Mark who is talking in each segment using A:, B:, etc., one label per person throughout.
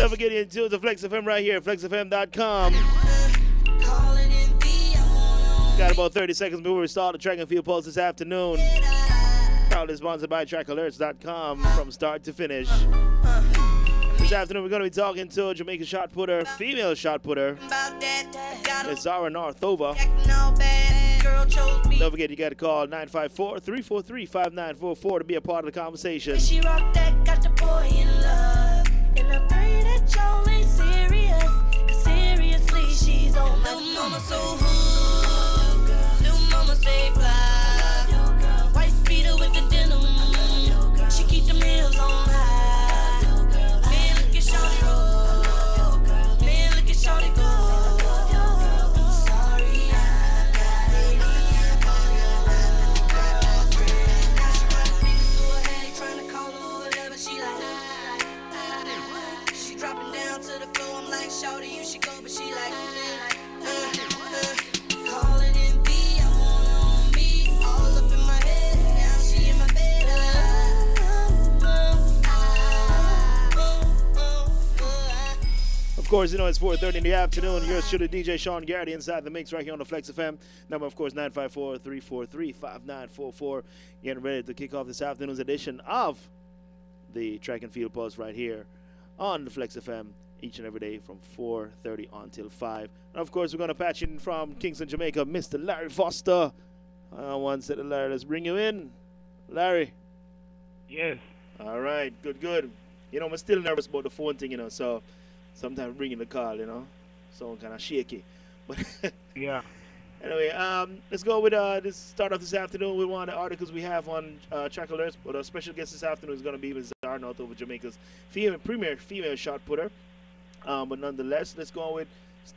A: Don't forget to tune to Flexx Fm right here, flexfm.com. Got about 30 seconds before we start the track and field pulse this afternoon. Proudly sponsored by trackalerts.com from start to finish. This afternoon we're going to be talking to a Jamaican shot putter, female shot putter, Miss Zara Northover. Don't forget you got to call 954-343-5944 to be a part of the conversation.
B: She rock that, got the boy in love. And I pray that y'all ain't serious. 'Cause seriously, she's on my little mama so hood. Little mama stay fly. White beater with the denim. She keep the meals on high. Man, look at shawty roll. Man, look at shawty go. I'm sorry, I got it. Trying to call her or whatever, she like. She dropping down to the floor. I'm like, shawty, you should go, but she like, call it and be on me, all up in my head. Now she in my bed.
A: Of course, you know it's 4:30 in the afternoon. Yours truly, DJ Sean Garrity, inside the mix right here on the Flexx Fm. Number, of course, 954-343-5944. Getting ready to kick off this afternoon's edition of the Track and Field Pulse right here on the Flexx FM each and every day from 4:30 until 5. And, of course, we're going to patch in from Kingston, Jamaica, Mr. Larry Foster. One set of Larry. Let's bring you in. Larry.
C: Yes.
A: All right. Good, good. You know, I'm still nervous about the phone thing, you know, so sometimes bringing the call, you know, so kind of shaky. But
C: yeah.
A: Anyway, let's go with this. Start off this afternoon with one of the articles we have on Track Alerts. But our special guest this afternoon is going to be Ms. Zara Northover, Jamaica's premier female shot putter. But nonetheless, let's go with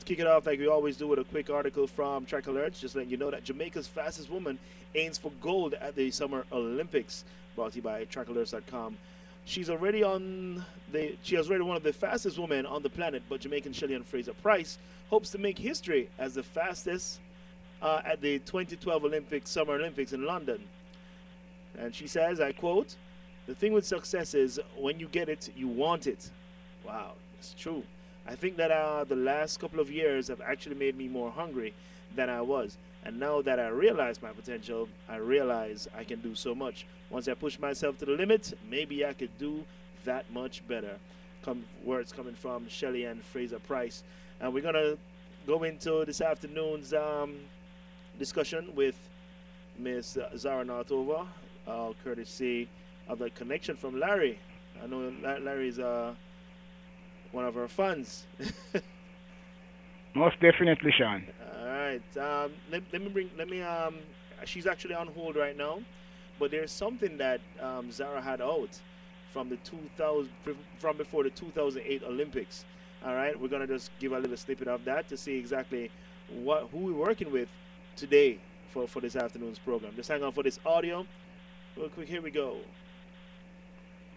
A: kick it off like we always do with a quick article from Track Alerts, just letting you know that Jamaica's fastest woman aims for gold at the Summer Olympics. Brought to you by trackalerts.com. She has already one of the fastest women on the planet, but Jamaican Shelly-Ann Fraser-Pryce hopes to make history as the fastest at the 2012 Summer Olympics in London. And she says, I quote, "The thing with success is when you get it, you want it." Wow, it's true. I think that the last couple of years have actually made me more hungry than I was. And now that I realize my potential, I realize I can do so much. Once I push myself to the limit, maybe I could do that much better. Words coming from Shelly-Ann Fraser-Pryce. And we're going to go into this afternoon's discussion with Ms. Zara Northover, courtesy of the connection from Larry. I know Larry's one of our fans.
C: Most definitely, Sean.
A: All right. She's actually on hold right now, but there's something that Zara had out from before the 2008 Olympics. All right. We're gonna just give a little snippet of that to see exactly who we're working with today for this afternoon's program. Just hang on for this audio. Real quick, here we go.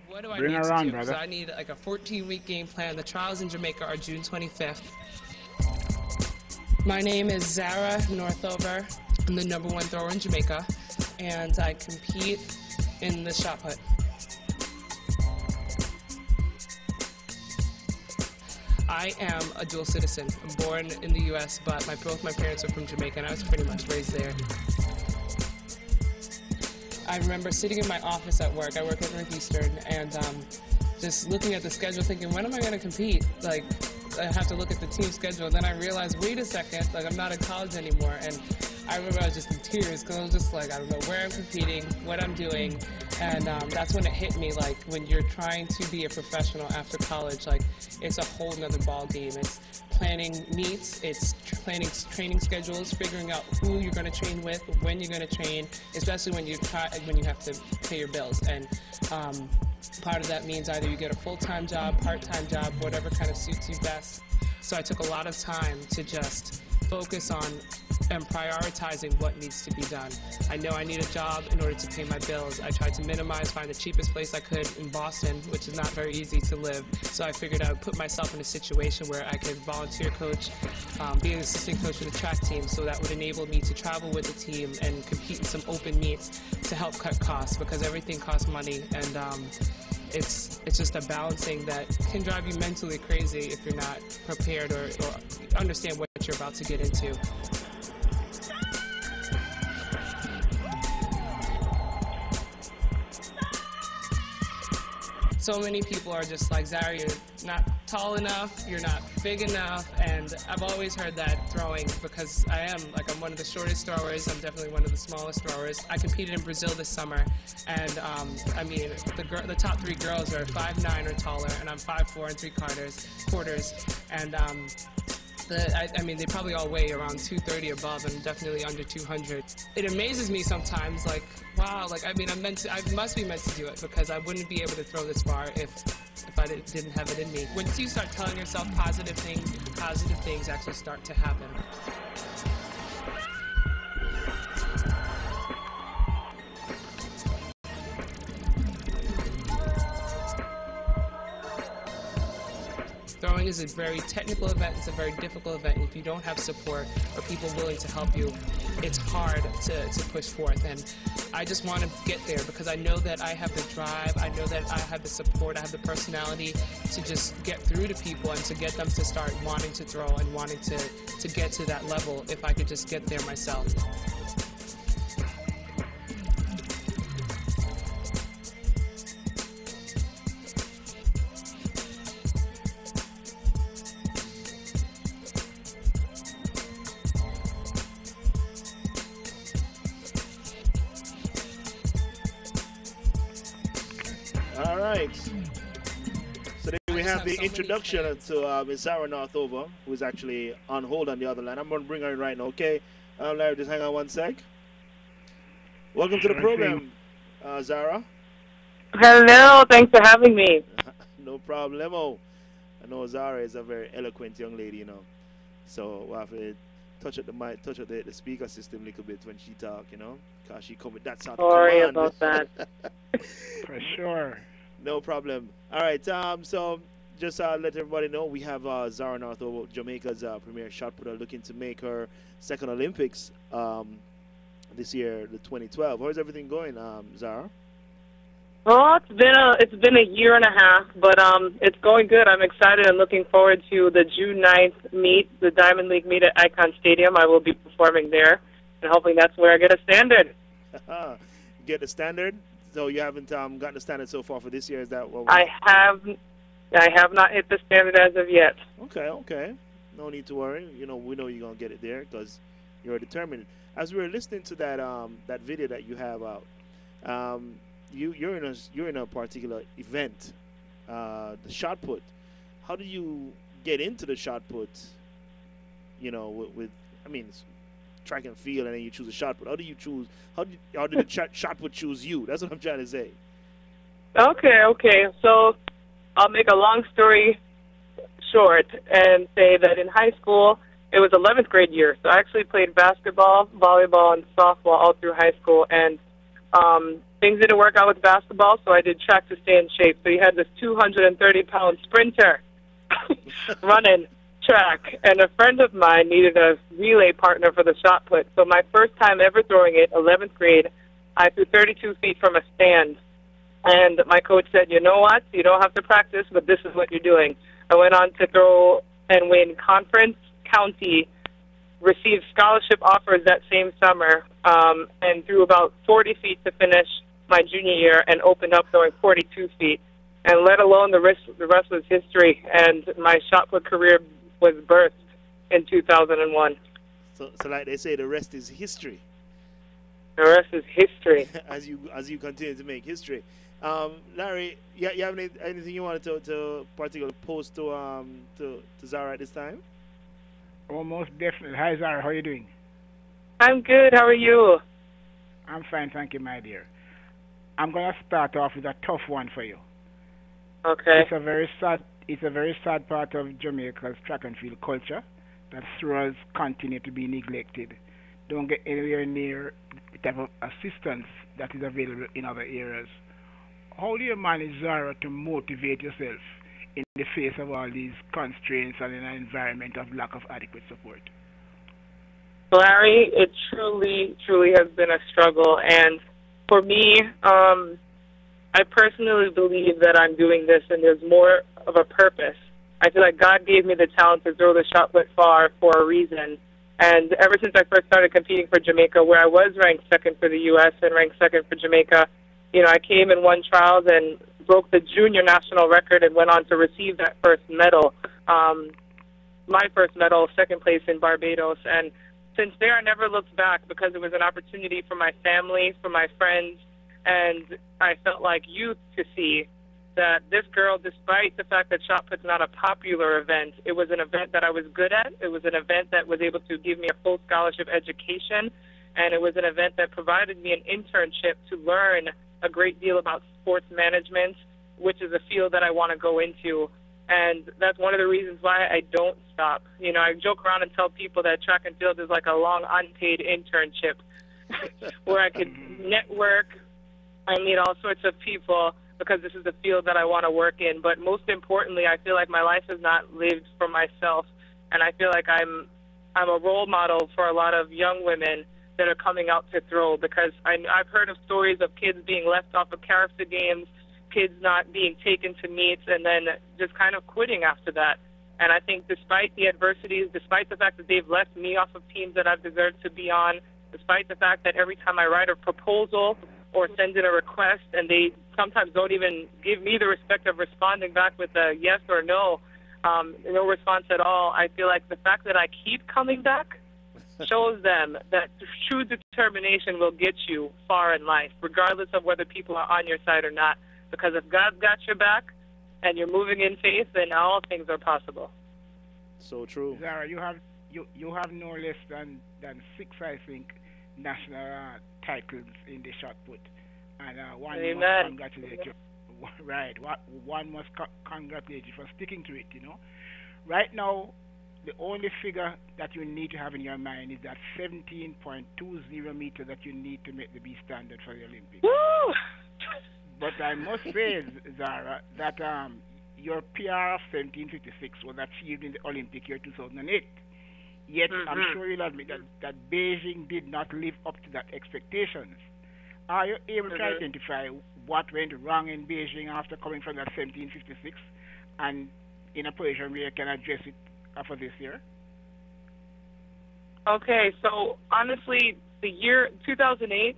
D: What do I
C: Bring
D: need
C: her
D: to
C: on,
D: do?
C: brother.
D: So I need like a 14-week game plan. The trials in Jamaica are June 25th. My name is Zara Northover. I'm the #1 thrower in Jamaica, and I compete in the shot put. I am a dual citizen. I'm born in the U.S., but both my parents are from Jamaica, and I was pretty much raised there. I remember sitting in my office at work. I work at Northeastern, and just looking at the schedule, thinking, when am I going to compete? Like, I have to look at the team schedule. And then I realized, wait a second, like, I'm not in college anymore. And I remember I was just in tears because I was just like, I don't know where I'm competing, what I'm doing. And that's when it hit me, like, when you're trying to be a professional after college, like, it's a whole nother ball game. It's planning meets, it's planning training schedules, figuring out who you're going to train with, when you're going to train, especially when you have to pay your bills. And part of that means either you get a full-time job, part-time job, whatever kind of suits you best. So I took a lot of time to just focus on and prioritizing what needs to be done. I know I need a job in order to pay my bills. I tried to minimize, find the cheapest place I could in Boston, which is not very easy to live. So I figured I would put myself in a situation where I could volunteer coach, be an assistant coach for the track team, so that would enable me to travel with the team and compete in some open meets to help cut costs, because everything costs money. And it's just a balancing that can drive you mentally crazy if you're not prepared or understand what you're about to get into. So many people are just like, Zara, you're not tall enough, you're not big enough, and I've always heard that throwing because I'm one of the shortest throwers, I'm definitely one of the smallest throwers. I competed in Brazil this summer, and I mean, the top 3 girls are 5'9" or taller, and I'm 5'4" and 3/4, and I mean, they probably all weigh around 230 above and definitely under 200. It amazes me sometimes, like, wow, like, I mean, I must be meant to do it because I wouldn't be able to throw this far if I didn't have it in me. Once you start telling yourself positive things actually start to happen. Throwing is a very technical event, it's a very difficult event. If you don't have support or people willing to help you, it's hard to push forth. And I just want to get there because I know that I have the drive, I know that I have the support, I have the personality to just get through to people and to get them to start wanting to throw and wanting to get to that level if I could just get there myself.
A: All right. So then we have the introduction to Ms. Zara Northover, who is actually on hold on the other line. I'm going to bring her in right now, okay? Larry, just hang on one sec. Welcome to the program, Zara.
E: Hello, thanks for having me.
A: No problemo. I know Zara is a very eloquent young lady, you know. So we'll have to touch at the mic, touch at the speaker system a little bit when she talk, you know, because she come with that sort of
E: Sorry
A: command.
E: about that.
C: For sure.
A: No problem. All right, so just let everybody know we have Zara Northover, Jamaica's premier shot putter, looking to make her second Olympics this year, the 2012. How's everything going, Zara?
E: Well, it's been a year and a half, but it's going good. I'm excited and looking forward to the June 9th meet, the Diamond League meet at Icon Stadium. I will be performing there, and hoping that's where I get a standard.
A: Get the standard? So you haven't gotten the standard so far for this year? Is that what?
E: I have not hit the standard as of yet.
A: Okay. No need to worry. You know, we know you're gonna get it there because you're determined. As we were listening to that video that you have out, you're in a particular event, the shot put. How do you get into the shot put? You know, I mean, it's track and field, and then you choose a shot put. How do you choose? How did the shot put choose you? That's what I'm trying to say.
E: Okay. So I'll make a long story short and say that in high school, it was 11th grade year. So I actually played basketball, volleyball, and softball all through high school, and things didn't work out with basketball, so I did track to stay in shape. So you had this 230-pound sprinter running track, and a friend of mine needed a relay partner for the shot put. So my first time ever throwing it, 11th grade, I threw 32 feet from a stand. And my coach said, you know what, you don't have to practice, but this is what you're doing. I went on to throw and win conference, county, received scholarship offers that same summer, and threw about 40 feet to finish my junior year and opened up throwing 42 feet. And let alone the rest was history, and my shot put career was birthed in 2001.
A: So like they say, the rest is history.
E: The rest is history.
A: as you continue to make history. Larry, you have anything you wanted to particularly post to Zara at this time?
C: Oh, most definitely. Hi, Zara. How are you doing?
E: I'm good. How are you?
C: I'm fine, thank you, my dear. I'm going to start off with a tough one for you.
E: Okay.
C: It's a very sad part of Jamaica's track and field culture that throwers continue to be neglected. Don't get anywhere near the type of assistance that is available in other areas. How do you manage, Zara, to motivate yourself in the face of all these constraints and in an environment of lack of adequate support?
E: Larry, it truly has been a struggle. And for me, I personally believe that I'm doing this and there's more of a purpose. I feel like God gave me the talent to throw the shot put far for a reason. And ever since I first started competing for Jamaica, where I was ranked second for the U.S. and ranked second for Jamaica, you know, I came and won trials and broke the junior national record and went on to receive that first medal, my first medal, second place in Barbados. And since there, I never looked back because it was an opportunity for my family, for my friends, and I felt like youth to see that this girl, despite the fact that shot put's not a popular event, it was an event that I was good at. It was an event that was able to give me a full scholarship education, and it was an event that provided me an internship to learn a great deal about sports management, which is a field that I want to go into. And that's one of the reasons why I don't stop. You know, I joke around and tell people that track and field is like a long unpaid internship where I could network, I meet all sorts of people, because this is the field that I want to work in. But most importantly, I feel like my life is not lived for myself, and I feel like I'm a role model for a lot of young women that are coming out to throw, because I've heard of stories of kids being left off of character games, kids not being taken to meets, and then just kind of quitting after that. And I think despite the adversities, despite the fact that they've left me off of teams that I've deserved to be on, despite the fact that every time I write a proposal or send in a request and they sometimes don't even give me the respect of responding back with a yes or no, no response at all, I feel like the fact that I keep coming back shows them that true determination will get you far in life, regardless of whether people are on your side or not. Because if God's got your back and you're moving in faith, then all things are possible.
A: So true.
C: Zara, you have no less than 6, I think, national titles in the shot put, and one
E: Amen.
C: must congratulate you. Right, one must congratulate you for sticking to it. You know, right now, the only figure that you need to have in your mind is that 17.20 meters that you need to make the B standard for the Olympics.
E: Woo!
C: But I must say, Zara, that your PR of 1756 was achieved in the Olympic year 2008. Yet, I'm sure you'll admit that Beijing did not live up to that expectations. Are you able to identify what went wrong in Beijing after coming from that 1756, and in a position where you can address it for this year?
E: Okay, so honestly, the year 2008,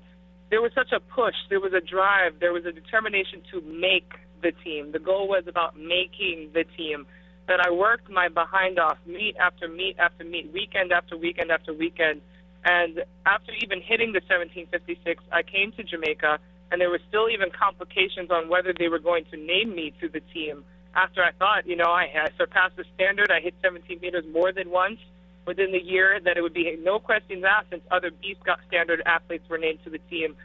E: there was such a push, there was a drive, there was a determination to make the team. The goal was about making the team, that I worked my behind off, meet after meet after meet, weekend after weekend after weekend. And after even hitting the 1756, I came to Jamaica, and there were still even complications on whether they were going to name me to the team. After I thought, you know, I surpassed the standard, I hit 17 meters more than once within the year, that it would be no questions asked since other B standard athletes were named to the team.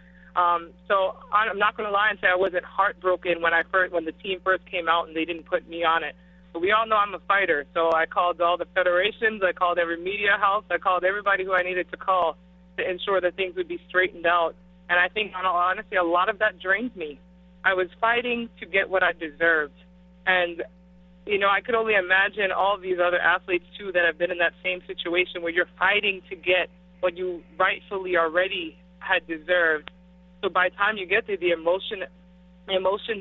E: So I'm not going to lie and say I wasn't heartbroken when the team first came out and they didn't put me on it. But we all know I'm a fighter, so I called all the federations, I called every media house, I called everybody who I needed to call to ensure that things would be straightened out. And I think, honestly, a lot of that drained me. I was fighting to get what I deserved. And, you know, I could only imagine all these other athletes, too, that have been in that same situation where you're fighting to get what you rightfully already had deserved. So by the time you get there, the emotions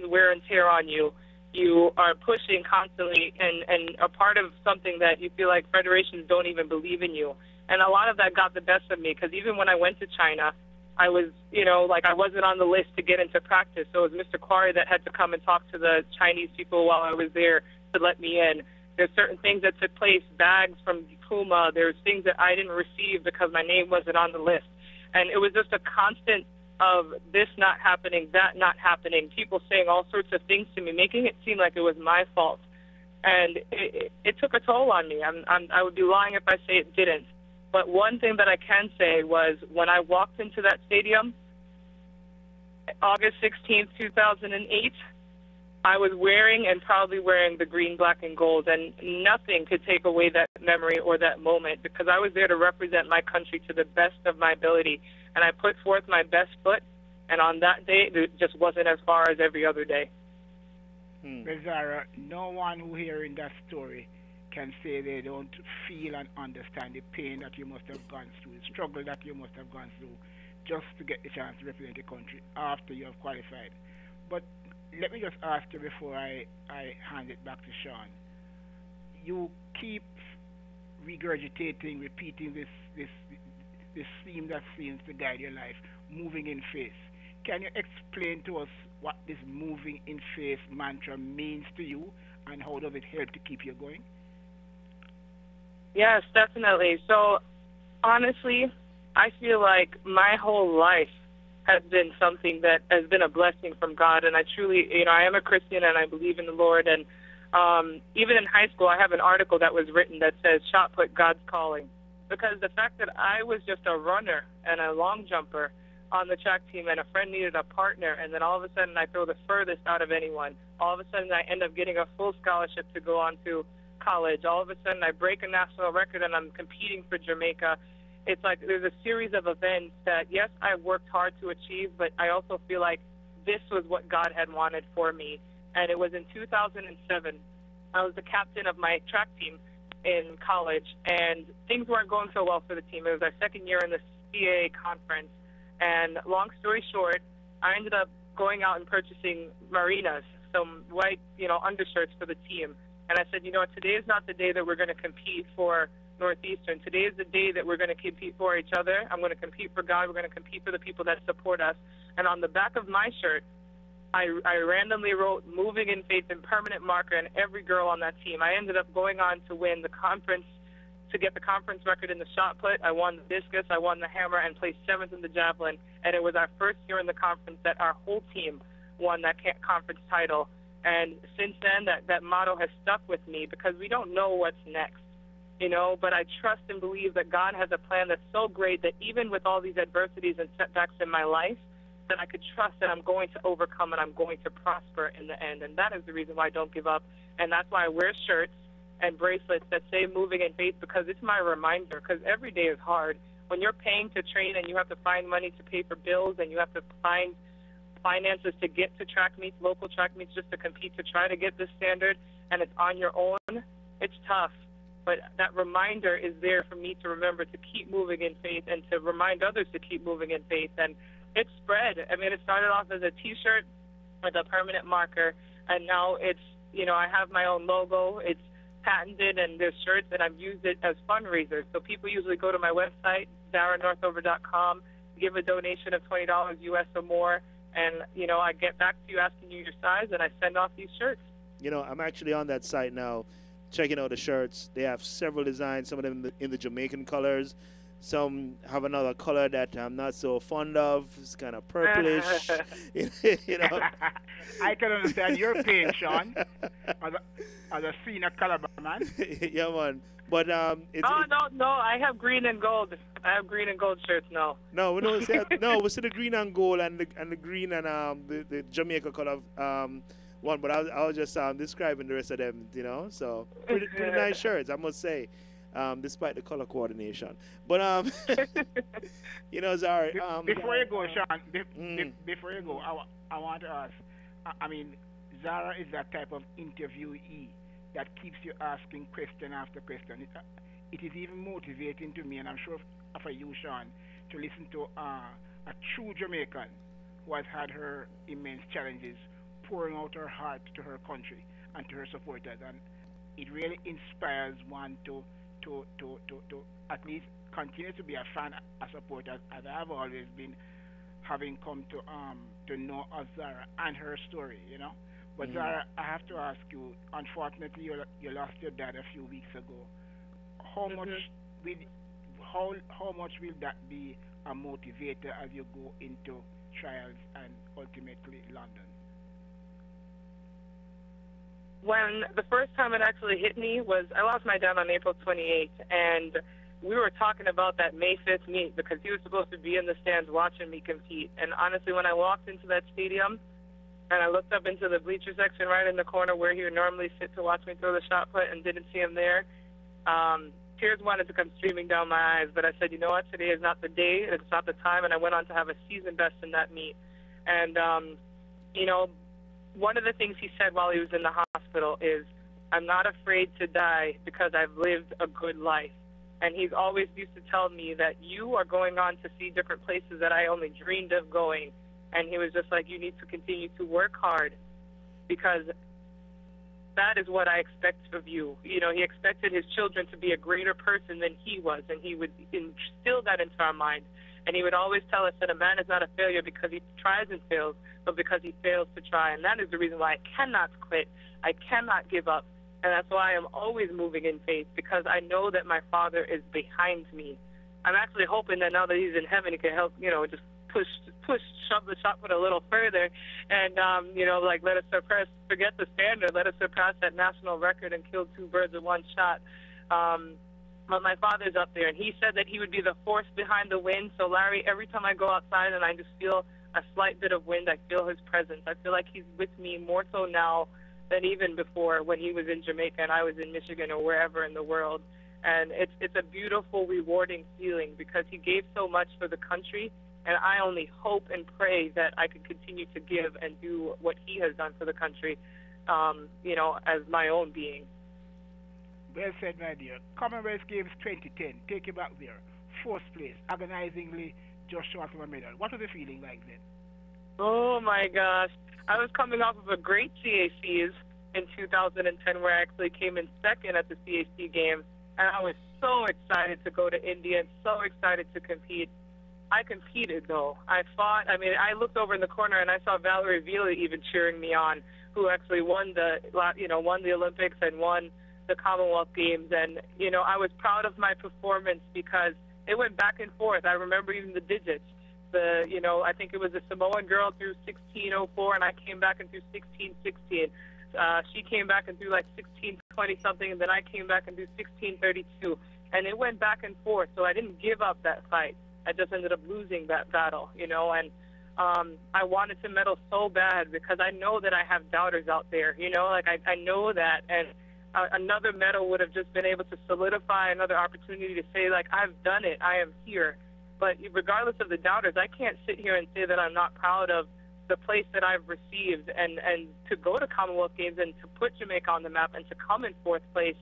E: wear and tear on you. You are pushing constantly and a part of something that you feel like federations don't even believe in you. And a lot of that got the best of me, because even when I went to China, I was, you know, like I wasn't on the list to get into practice. So it was Mr. Quarry that had to come and talk to the Chinese people while I was there to let me in. There's certain things that took place, bags from Puma. There's things that I didn't receive because my name wasn't on the list. And it was just a constant of this not happening, that not happening, people saying all sorts of things to me, making it seem like it was my fault. And it took a toll on me. I would be lying if I say it didn't. But one thing that I can say was when I walked into that stadium, August 16th, 2008, I was wearing and proudly wearing the green, black, and gold, and nothing could take away that memory or that moment, because I was there to represent my country to the best of my ability. And I put forth my best foot, and on that day, it just wasn't as far as every other day.
C: Zara, no one who hearing that story can say they don't feel and understand the pain that you must have gone through, the struggle that you must have gone through just to get the chance to represent the country after you have qualified. But let me just ask you before I hand it back to Sean. You keep regurgitating, repeating this theme that seems to guide your life, moving in faith. Can you explain to us what this moving in faith mantra means to you and how does it help to keep you going?
E: Yes, definitely. So, honestly, I feel like my whole life has been something that has been a blessing from God, and I truly, I am a Christian and I believe in the Lord, and even in high school, I have an article that was written that says, "Shot put, God's calling," because the fact that I was just a runner and a long jumper on the track team, and a friend needed a partner, and then all of a sudden I throw the furthest out of anyone. All of a sudden I end up getting a full scholarship to go on to college. All of a sudden I break a national record and I'm competing for Jamaica. It's like there's a series of events that, yes, I worked hard to achieve, but I also feel like this was what God had wanted for me. And it was in 2007. I was the captain of my track team in college, and things weren't going so well for the team. It was our second year in the CAA conference. And long story short, I ended up going out and purchasing marinas, some white, undershirts for the team. And I said, today is not the day that we're going to compete for Northeastern. Today is the day that we're going to compete for each other. I'm going to compete for God. We're going to compete for the people that support us. And on the back of my shirt, I randomly wrote "Moving in Faith" in permanent marker, and every girl on that team. I ended up going on to win the conference, to get the conference record in the shot put. I won the discus, I won the hammer, and placed 7th in the javelin. And it was our first year in the conference that our whole team won that conference title. And since then, that motto has stuck with me, because we don't know what's next, but I trust and believe that God has a plan that's so great that even with all these adversities and setbacks in my life, that I could trust that I'm going to overcome and I'm going to prosper in the end. And that is the reason why I don't give up. And that's why I wear shirts and bracelets that say "Moving in Faith," because it's my reminder, because every day is hard. When you're paying to train and you have to find money to pay for bills and you have to find finances to get to track meets, local track meets, just to compete to try to get this standard, and it's on your own, it's tough. But that reminder is there for me to remember to keep moving in faith and to remind others to keep moving in faith. And it's spread. I mean, it started off as a T-shirt with a permanent marker, and now it's, I have my own logo. It's patented, and there's shirts, and I've used it as fundraisers. So people usually go to my website, zaranorthover.com, give a donation of $20 US or more, and, I get back to you asking you your size, and I send off these shirts.
A: I'm actually on that site now, checking out the shirts. They have several designs, some of them in the Jamaican colors. Some have another color that I'm not so fond of. It's kind of purplish.
C: I can understand your pain, Sean, as a senior caliber man.
A: Yeah, man. But
E: no, I have green and gold. I have green and gold shirts now.
A: No, we don't say no. We see the green and gold and the green and the Jamaica color one. But I was just describing the rest of them. So pretty nice shirts, I must say. Despite the color coordination. But, Zara.
C: Before you go, Sean, before you go, I want to ask, Zara is that type of interviewee that keeps you asking question after question. It is even motivating to me, and I'm sure for you, Sean, to listen to a true Jamaican who has had her immense challenges, pouring out her heart to her country and to her supporters. And it really inspires one to at least continue to be a fan, a supporter, as I have always been, having come to know of Zara and her story, But Zara, I have to ask you, unfortunately, you lost your dad a few weeks ago. How much will that be a motivator as you go into trials and ultimately London?
E: When the first time it actually hit me was I lost my dad on April 28th, and we were talking about that May 5th meet because he was supposed to be in the stands watching me compete. And honestly, when I walked into that stadium and I looked up into the bleacher section right in the corner where he would normally sit to watch me throw the shot put and didn't see him there, tears wanted to come streaming down my eyes. But I said, you know what, today is not the day, it's not the time, and I went on to have a season best in that meet. And, one of the things he said while he was in the hospital is, "I'm not afraid to die because I've lived a good life." And he's always used to tell me that you are going on to see different places that I only dreamed of going. And he was just like, you need to continue to work hard because that is what I expect of you. You know, he expected his children to be a greater person than he was, and he would instill that into our mind. And he would always tell us that a man is not a failure because he tries and fails, but because he fails to try. And that is the reason why I cannot quit. I cannot give up. And that's why I'm always moving in faith, because I know that my Father is behind me. I'm actually hoping that now that he's in heaven, he can help, you know, just shove the shot put a little further, and you know, like let us forget the standard, let us surpass that national record and kill two birds with one shot. But my Father's up there, and he said that he would be the force behind the wind. So Larry, every time I go outside and I just feel a slight bit of wind, I feel his presence. I feel like he's with me more so now than even before when he was in Jamaica and I was in Michigan or wherever in the world. And it's a beautiful, rewarding feeling because he gave so much for the country. And I only hope and pray that I can continue to give and do what he has done for the country, you know, as my own being.
C: Well said, my dear. Commonwealth Games 2010, take you back there. Fourth place, agonizingly just short of a medal. What was the feeling like then?
E: Oh, my gosh. I was coming off of a great CACs in 2010 where I actually came in second at the CAC Games. And I was so excited to go to India and so excited to compete. I competed, though. I fought. I mean, I looked over in the corner and I saw Valerie Vila even cheering me on, who actually won the Olympics and won the Commonwealth Games. And, you know, I was proud of my performance because it went back and forth. I remember even the digits. I think it was a Samoan girl through 16:04, and I came back and threw 16:16. She came back and threw like 16:20 something, and then I came back and threw 16:32. And it went back and forth, so I didn't give up that fight. I just ended up losing that battle, you know, and I wanted to medal so bad because I know that I have doubters out there, you know, like I know that, and another medal would have just been able to solidify another opportunity to say, like, I've done it, I am here. But regardless of the doubters, I can't sit here and say that I'm not proud of the place that I've received, and to go to Commonwealth Games and to put Jamaica on the map and to come in fourth place.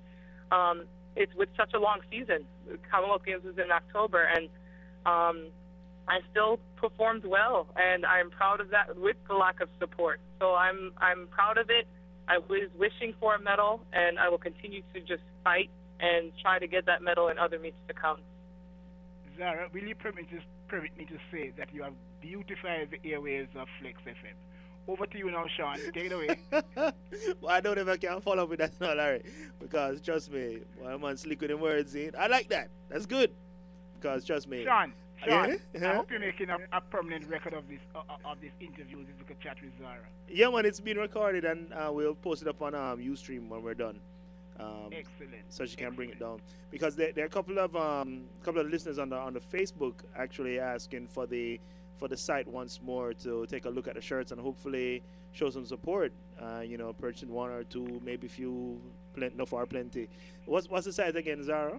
E: It's with such a long season. Commonwealth Games was in October, and I still performed well, and I'm proud of that with the lack of support. So I'm proud of it. I was wishing for a medal, and I will continue to just fight and try to get that medal in other meets to come.
C: Zara, will you permit me to say that you have beautified the airwaves of Flexx FM? Over to you now, Sean. Take it away.
A: Well, I don't know if I can follow up with that now, Larry, because trust me, well, I'm on slick with the words in. I like that. That's good. Because trust me.
C: Sean,
A: Yeah?
C: I hope you're making a permanent record of this interview, if you could chat with Zara.
A: Yeah, man, it's been recorded, and we'll post it up on Ustream when we're done.
C: Excellent.
A: So she can bring it down, because there are a couple of listeners on the Facebook actually asking for the site once more to take a look at the shirts and hopefully show some support. Purchasing one or two, maybe few, plenty. What's the site again, Zara?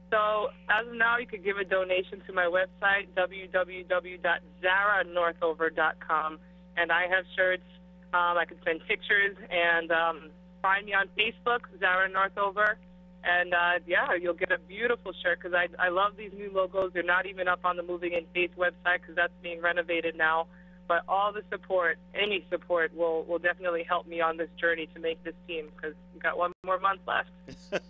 E: So as of now, you could give a donation to my website, www.zaranorthover.com, and I have shirts. I can send pictures, and find me on Facebook, Zara Northover, and you'll get a beautiful shirt because I love these new logos. They're not even up on the Moving in Faith website because that's being renovated now. But all the support, any support, will definitely help me on this journey to make this team because we've got one more month left.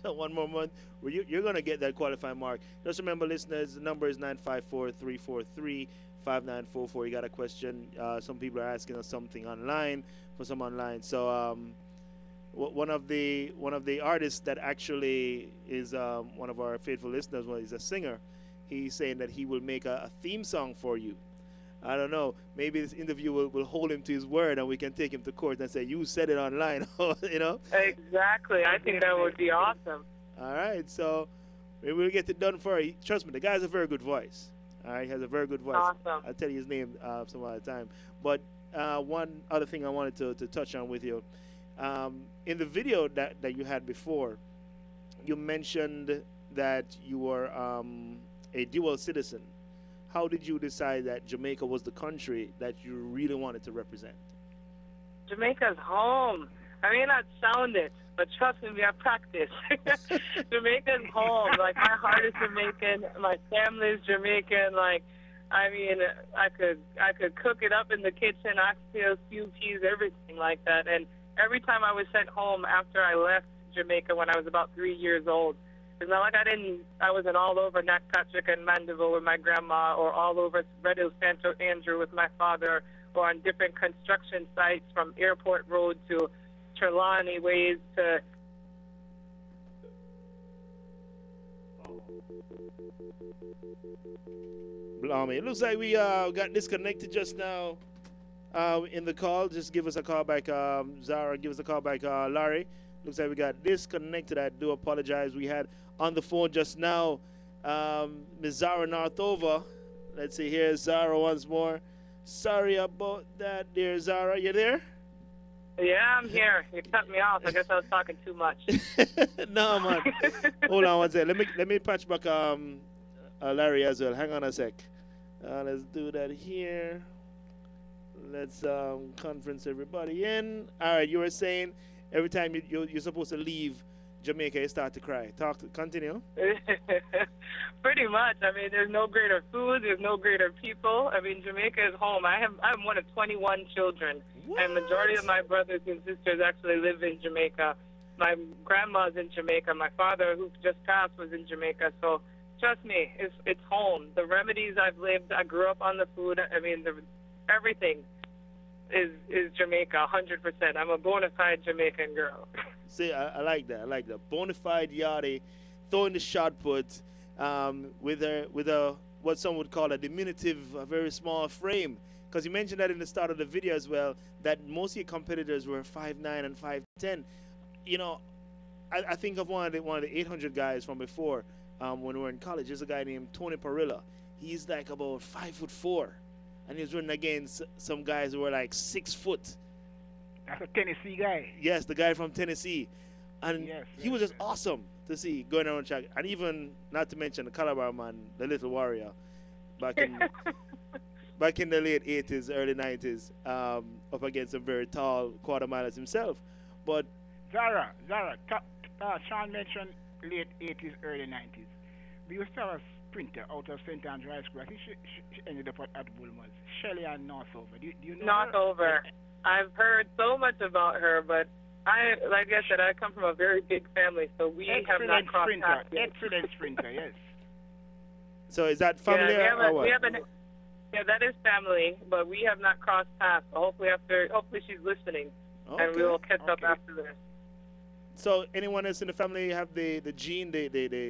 A: One more month. Well, you're going to get that qualifying mark. Just remember, listeners, the number is 954-343-5944. You got a question. Some people are asking us something online for some online. So one of the artists that actually is one of our faithful listeners, he's a singer. He's saying that he will make a theme song for you. I don't know. Maybe this interview will hold him to his word, and we can take him to court and say, you said it online, you know?
E: Exactly. I think that would be awesome.
A: All right. So maybe we'll get it done for you. Trust me, the guy has a very good voice. All right. He has a very good voice.
E: Awesome.
A: I'll tell you his name some other time. But one other thing I wanted to touch on with you. In the video that you had before, you mentioned that you were a dual citizen. How did you decide that Jamaica was the country that you really wanted to represent?
E: Jamaica's home. I may not sound it, but trust me, we have practice. Jamaica's home. Like, my heart is Jamaican. My family is Jamaican. Like, I mean, I could cook it up in the kitchen, oxtails, stew peas, everything like that. And every time I was sent home after I left Jamaica when I was about 3 years old, it's not like I wasn't all over Nakatchik and Mandeville with my grandma, or all over Red Hill St. Andrew with my father, or on different construction sites from Airport Road to Trelawney Ways to...
A: Blimey. It looks like we got disconnected just now in the call. Just give us a call back, Zara. Give us a call back, Larry. Looks like we got disconnected. I do apologize. We had on the phone just now Ms. Zara Northover. Let's see, here's Zara once more. Sorry about that, dear Zara. You there?
E: Yeah, I'm here. You cut me off. I guess I was talking too much.
A: No, man. Hold on one second. Let me patch back Larry as well. Hang on a sec. Let's do that here. Let's conference everybody in. All right, you were saying every time you're supposed to leave Jamaica, you start to cry. Continue.
E: Pretty much. I mean, there's no greater food. There's no greater people. I mean, Jamaica is home. I'm one of 21 children,
A: What?
E: and majority of my brothers and sisters actually live in Jamaica. My grandma's in Jamaica. My father, who just passed, was in Jamaica. So trust me, it's home. The remedies I've lived, I grew up on the food. I mean, everything is Jamaica, 100%. I'm a bona fide Jamaican girl.
A: See, I like that. I like that. Bona fide yardie, throwing the shot put with a what some would call a diminutive, a very small frame. Because you mentioned that in the start of the video as well, that most of your competitors were 5'9" and 5'10". You know, I think of one of the 800 guys from before when we were in college. There's a guy named Tony Parilla. He's like about 5'4", and he was running against some guys who were like 6 foot.
C: That's a Tennessee guy.
A: Yes, the guy from Tennessee. And
C: Yes,
A: he was just awesome to see going around track. And even, not to mention the Calabar man, the Little Warrior, back in the late 80s, early 90s, up against some very tall quarter milers himself. But
C: Zara, Sean mentioned late 80s, early 90s. We used to have a sprinter out of St. Andrew High School. I think she ended up at Bulmers. Shelly Ann Northover. Do you know
E: Northover.
C: her?
E: I've heard so much about her, but like I said, I come from a very big family, so we have not crossed paths yet.
C: Excellent sprinter, yes.
A: so is that family or what?
E: Yeah, that is family, but we have not crossed paths. So hopefully she's listening, and we will catch up after this.
A: So anyone else in the family have the gene, the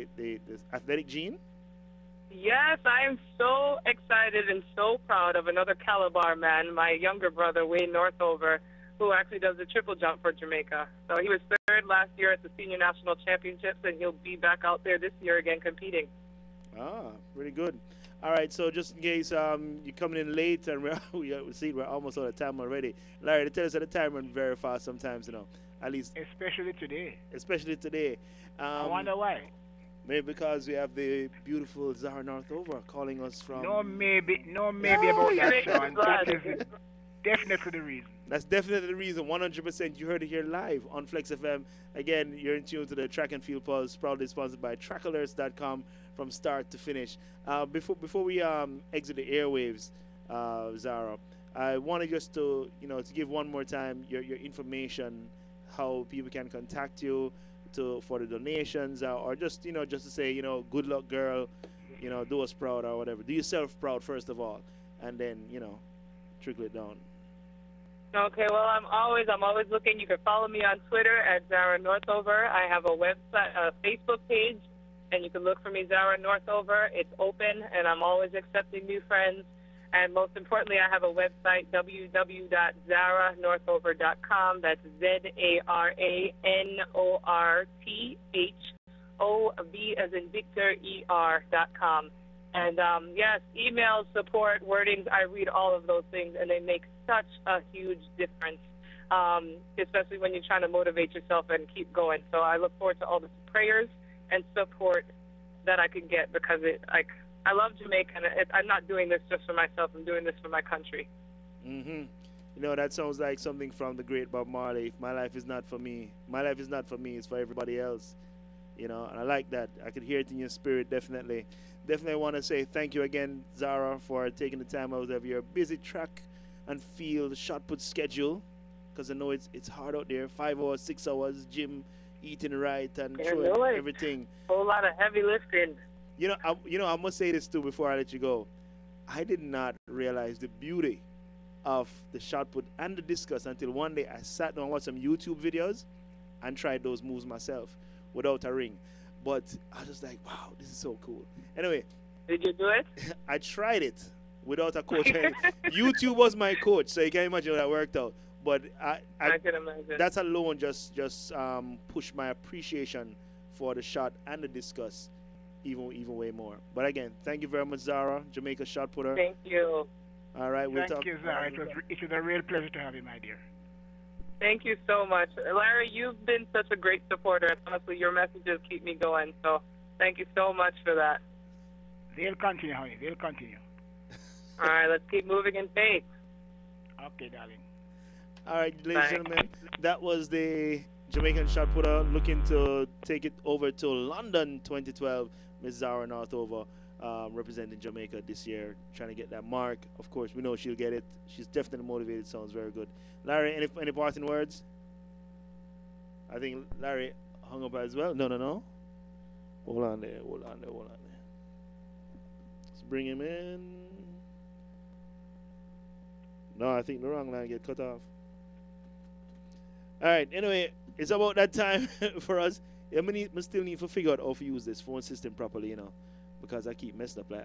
A: athletic gene?
E: Yes, I am so excited and so proud of another Calabar man, my younger brother, Wayne Northover, who actually does the triple jump for Jamaica. So he was third last year at the Senior National Championships, and he'll be back out there this year again competing.
A: Ah, really good. All right, so just in case you're coming in late and we're almost out of time already. Larry, tell us that the time runs very fast sometimes, at least.
C: Especially today.
A: Especially today.
C: I wonder why.
A: Maybe because we have the beautiful Zara Northover calling us from...
C: No maybe about that, Sean. That is definitely the reason.
A: That's definitely the reason. 100%. You heard it here live on Flexx Fm. Again, you're in tune to the Track and Field Pulse, proudly sponsored by trackalerts.com from start to finish. Before we exit the airwaves, Zara, I wanted just to give one more time your information, how people can contact you for the donations, or just to say good luck, girl, do us proud or whatever. Do yourself proud first of all, and then trickle it down.
E: Okay, well, I'm always looking. You can follow me on Twitter at Zara Northover. I have a website, a Facebook page, and you can look for me, Zara Northover. It's open, and I'm always accepting new friends. And most importantly, I have a website, www.zaranorthover.com. That's ZARANORTHOV as in Victor, ER.com. And yes, emails, support, wordings, I read all of those things, and they make such a huge difference, especially when you're trying to motivate yourself and keep going. So I look forward to all the prayers and support that I can get, because I love Jamaica, and I'm not doing this just for myself. I'm doing this for my country.
A: That sounds like something from the great Bob Marley. My life is not for me. My life is not for me. It's for everybody else. you know, and I like that. I could hear it in your spirit, definitely. Definitely want to say thank you again, Zara, for taking the time out of your busy track and field shot put schedule, because I know it's hard out there. 5 hours, 6 hours, gym, eating right, and
E: Yeah,
A: throwing
E: no,
A: everything.
E: whole lot of heavy lifting.
A: I must say this too before I let you go. I did not realize the beauty of the shot put and the discus until one day I sat down and watched some YouTube videos and tried those moves myself without a ring. But I was just like, wow, this is so cool. Anyway,
E: Did you do it?
A: I tried it without a coach. YouTube was my coach, so you can imagine how that worked out. But
E: I can imagine.
A: that alone just pushed my appreciation for the shot and the discus even way more. But again, thank you very much, Zara, Jamaica shot putter.
E: Thank you.
A: All right, we'll
C: Thank
A: talk.
C: you, Zara. It was a real pleasure to have you, my dear.
E: Thank you so much. Larry, you've been such a great supporter. Honestly, your messages keep me going. So thank you so much for that.
C: They'll continue, honey. They'll continue.
E: All right, let's keep moving in faith.
C: Okay, darling.
A: All right, ladies and
E: Bye.
A: gentlemen, that was the Jamaican shot putter looking to take it over to London 2012. Miss Zara Northover, representing Jamaica this year, trying to get that mark. Of course, we know she'll get it. She's definitely motivated. Sounds very good. Larry, any parting words? I think Larry hung up as well. No. Hold on there. Let's bring him in. No, I think the wrong line get cut off. All right. Anyway, it's about that time for us. I still need to figure out how to use this phone system properly, because I keep messing up like.